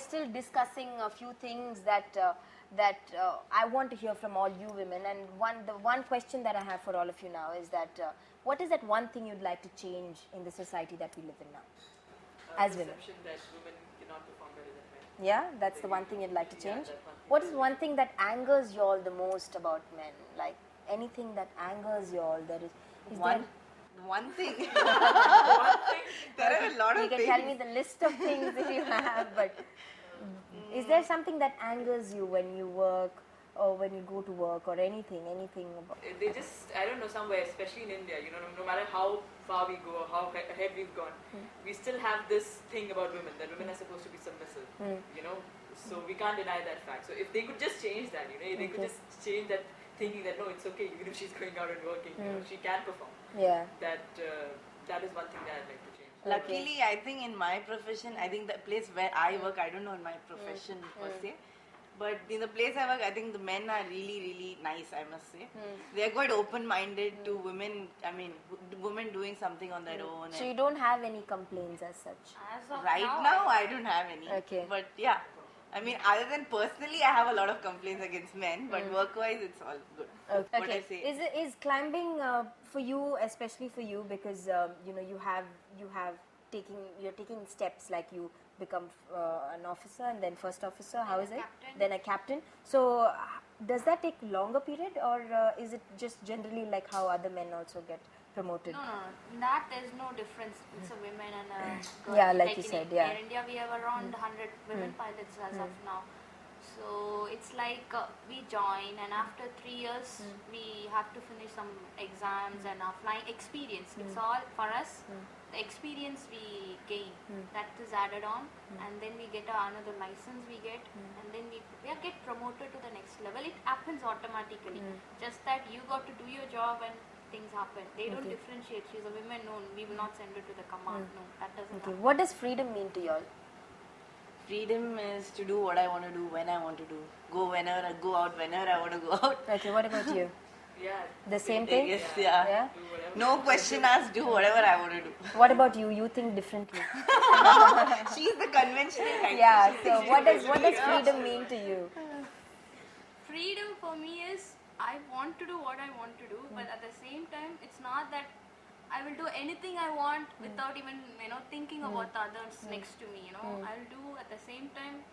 still discussing a few things that I want to hear from all you women. And the one question that I have for all of you now is that what is that one thing you'd like to change in the society that we live in now, as women? Perception that women cannot perform better than men. Yeah, that's the one thing you'd like to change. What is one thing that angers you all the most about men? Like anything that angers you all? There is one thing. One thing. There are a lot of you can things. tell me the list of things if you have, but is there something that angers you when you work or when you go to work or anything about? They just, I don't know, somewhere, especially in India, you know, no matter how far we go, how ahead we've gone, we still have this thing about women, that women are supposed to be submissive, you know, so we can't deny that fact. So if they could just change that, you know, they could just change that thinking that, no, it's okay, even if she's going out and working, you know, she can perform. Yeah. That is one thing that I'd like to change. Luckily, I think in my profession, I think the place where I work, I don't know in my profession per se, but in the place I work, I think the men are really, really nice, I must say. They are quite open-minded to women, I mean, women doing something on their own. So you don't have any complaints as such? As of Right now, I don't have any. Okay. But yeah, I mean, other than personally, I have a lot of complaints against men, but work-wise, it's all good. Okay. What I say. Is climbing for you, especially for you, because you know you're taking steps, like you become an officer and then first officer. How is it? Captain. Then a captain. So does that take longer period, or is it just generally like how other men also get promoted? No. In that there's no difference. It's a women and a girl. Yeah, like you in said, yeah. Air India we have around 100 women pilots as of now. So it's like we join, and after 3 years we have to finish some exams and our flying experience. It's all for us. The experience we gain, that is added on, and then we get another license we get, and then we get promoted to the next level. It happens automatically. Just that you got to do your job and things happen. They don't differentiate. She's a woman, no, we will not send her to the command. No, that doesn't happen. What does freedom mean to you all? Freedom is to do what I want to do when I want to do. Go out whenever I want to go out. Okay, what about you? Yeah. The same thing? Yes, yeah. Do whatever. No question asked, do whatever I want to do. What about you? You think differently? She's the conventional kind. Yeah. So what does freedom mean to you? Freedom for me is I want to do what I want to do, but at the same time, it's not that I will do anything I want without even thinking about the others next to me. I'll do at the same time.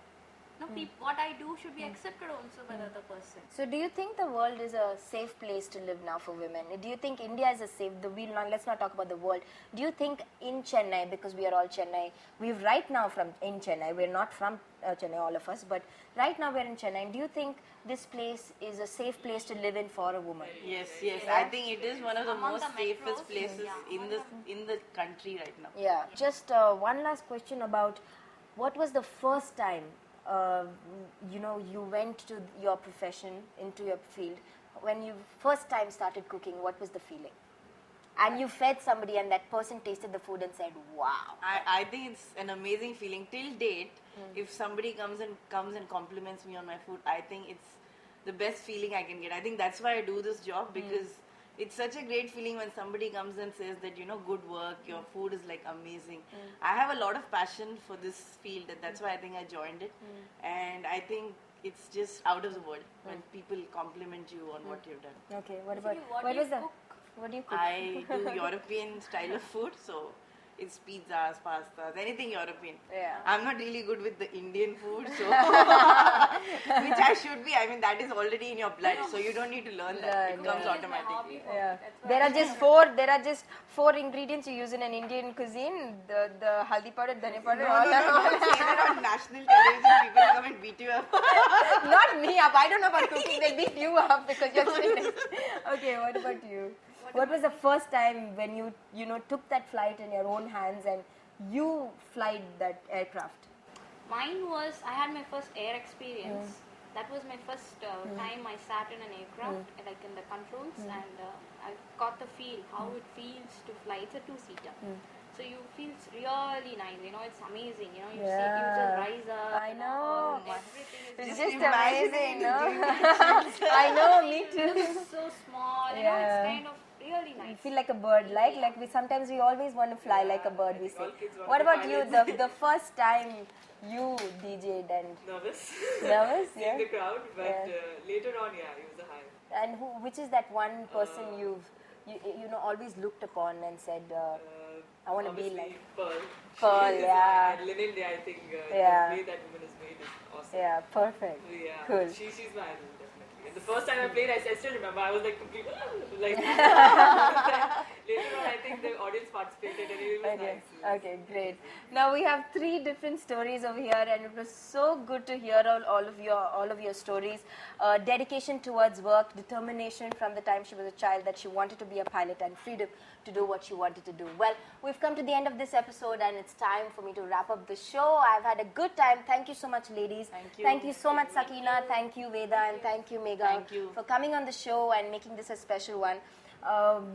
What I do should be accepted also by the other person. So do you think the world is a safe place to live now for women? Do you think India is a safe, let's not talk about the world. Do you think in Chennai, because we are all Chennai, we're right now in Chennai, we're not from Chennai, all of us, but right now we're in Chennai. Do you think this place is a safe place to live in for a woman? Yes. I think it is one of the Among most the safest metros, places in the country right now. Yeah. Just one last question about what was the first time you went to your profession, into your field, when you first time started cooking, what was the feeling? And you fed somebody and that person tasted the food and said, wow. I think it's an amazing feeling. Till date, if somebody comes and compliments me on my food, I think it's the best feeling I can get. I think that's why I do this job, because it's such a great feeling when somebody comes and says that, good work, your food is like amazing. I have a lot of passion for this field, and that's why I think I joined it. And I think it's just out of the world when people compliment you on what you've done. Okay, what do you cook? I do European style of food, so it's pizzas, pastas, anything European. Yeah. I'm not really good with the Indian food, so which I should be. I mean, that is already in your blood, so you don't need to learn that. It comes automatically. Yeah. There are just four ingredients you use in an Indian cuisine: the haldi powder, dhania powder, Don't say that on national television. People come and beat you up. Not me up. I don't know about cooking. They'll beat you up because you're sitting. Okay, what about you? What was the first time when you took that flight in your own hands and you flied that aircraft? Mine was, I had my first air experience. That was my first time I sat in an aircraft, like in the controls, and I got the feel, how it feels to fly. It's a two-seater. So you feel really nice, it's amazing, you just rise up. I know. Everything is It's just amazing, no? I know, me too. so small, Yeah. it's kind of really really You nice. feel like a bird, like we sometimes we always want to fly like a bird. We think say. all kids want What to be about you? pilots. The first time you DJ'd and Nervous. nervous, Seeing yeah. the crowd, but Yeah. later on, yeah, it was a high. And which is that one person you know always looked upon and said, I want to be Obviously, like Pearl. Pearl, She is yeah. And Lynn India, I think Yeah. the way that woman is made is awesome. yeah, perfect, Yeah, cool. she's my idol, definitely. And the first time I played, I still remember, I was like completely like. Later on, I think the audience participated and it was Okay, nice. okay, great. Now we have 3 different stories over here, and it was so good to hear all of your stories. Dedication towards work, determination from the time she was a child that she wanted to be a pilot, and freedom to do what she wanted to do. Well, we've come to the end of this episode, and it's time for me to wrap up the show. I've had a good time. Thank you so much, ladies. Thank you. Thank you so much, Sakina. Thank you, Veda, and thank you, Megha, Thank you. for coming on the show and making this a special one.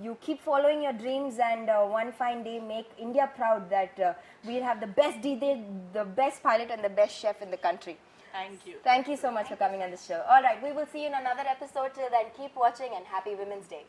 You keep following your dreams, and one fine day make India proud that we'll have the best DJ, the best pilot, and the best chef in the country. Thank you. Thank you so much for coming on the show. All right, we will see you in another episode. Till then, keep watching and happy Women's Day.